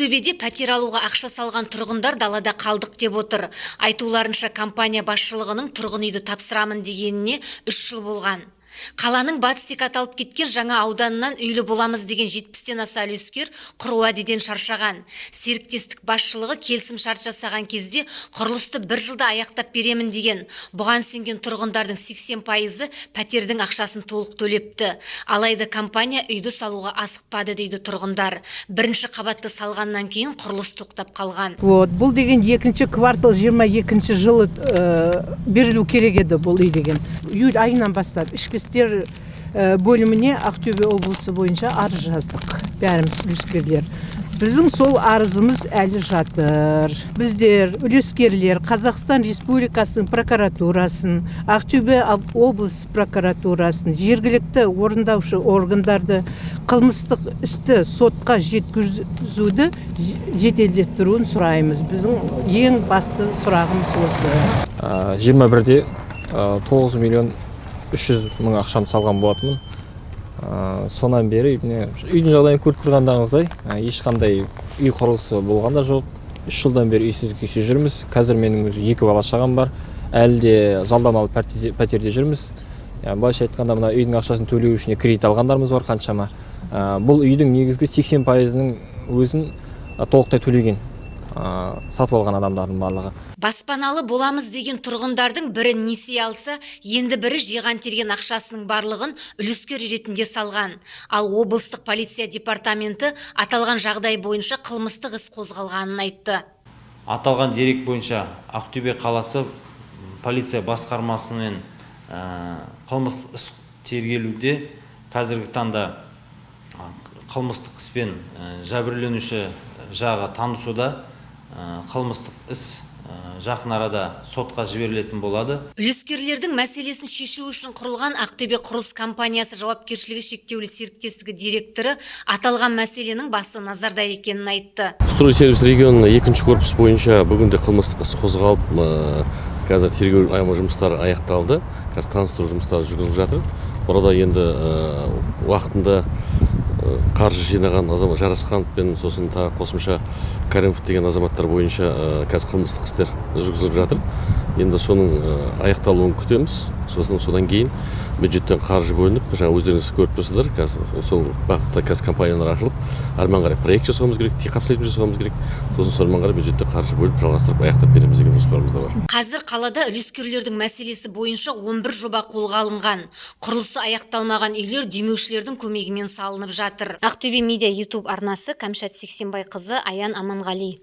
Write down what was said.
Ақтөбеде пәтер алуға ақша салған тұрғындар далада қалдық деп отыр. Айтуларынша компания басшылығының тұрғын үйді тапсырамын дегеніне 3 жыл болған. Қаланың батыс тек аталып кеткен жаңа ауданынан үйлі боламыз деген 70-тен аса үлескер құр уәдеден шаршаған. Серіктестік басшылығы келісім шарт жасаған кезде құрылысты 1 жылда аяқтап беремін деген. Бұған сенген тұрғындардың 80%-ы пәтердің ақшасын толық төлепті. Алайда компания үйді салуға асықпады дейді тұрғындар. Бірінші қабатты салғаннан кейін құрылыс тоқтап қалған. Бұл деген екінші квартал 22 жылы берілу керек еді бұл үй деген. Июль айынан бастап ішкі істер бөліміне Ақтөбе облысы бойынша арыз жаздық. Бәріміз үлескерлер. Біздің сол арызымыз әлі жатыр. Біздер үлескерлер Қазақстан Республикасының прокуратурасын, Ақтөбе облыс прокуратурасын, жергілікті орындаушы органдарды қылмыстық істі сотқа жеткізуді жеделдеттіруін сұраймыз. Біздің ең басты сұрағымыз осы. 21-де 9 миллион 300 мың ақшам салған болатынмын. Сонан бері үйдің жағдайын көріп тұрғандағыңыздай, ешқандай үй құрылысы болған да жоқ. 3 жылдан бері үйсіз күйсіз жүрміз. Қазір менің 2 бала шағам бар. Әлі де жалдамалы пәтерде жүрміз. Былайша айтқанда мына үйдің ақшасын төлеу үшін кредит алғандарымыз бар қаншама. Бұл үйдің негізгі 80%-ның өзін толықтай төлеген. Сатып алған адамдардың барлығы. Баспаналы боламыз деген тұрғындардың бірі несие алса, енді бірі жиған терген ақшасының барлығын үлескер ретінде салған. Ал облыстық полиция департаменті аталған жағдай бойынша қылмыстық іс қозғалғанын айтты. Аталған дерек бойынша Ақтөбе қаласы полиция басқармасымен қылмыс іс тергелуде. Қазіргі таңда қылмыстық іспен жәбірленуші жағы танысуда. Қылмыстық іс жақын арада сотқа жіберілетін болады. Үлескерлердің мәселесін шешу үшін құрылған Ақтөбе құрылыс компаниясы жауапкершілігі шектеулі серіктестігі директоры аталған мәселенің басы назарда екенін айтты. Строй сервис регионының 2-ші корпус бойынша бүгінде қылмыстық іс қозғалып, қазір тергеу жұмыстары аяқталды. Қазір таныстыру жұмыстары жүргізіліп жатыр. Burada енді уақытында қаржы жинаған азамат Жарасханов пен сосын тағы қосымша Каримов деген азаматтар бойынша қазір қылмыстық істер жүргізіліп жатыр. Енді соның аяқталуын күтеміз. Содан кейін бюджеттен қаржы бөлініп, жаңа өздеріңіз көріп тұрсыздар, қазір сол бағытта қазір компаниялар ашылып, арман қарай проект жасауымыз керек, текапсылайтын жасауымыз керек. Сосын сонымен қарай бюджеттен қаржы бөліп, жалғастырып аяқтап береміз деген жоспарымыз да бар. Қазір қалада үлескерлердің мәселесі бойынша 11 жоба қолға алынған. Құрылысы аяқталмаған үйлер демеушілердің көмегімен салынып жатыр. Ақтөбе Медиа YouTube арнасы, Кәмшат Сексенбайқызы, Аян Аманғали.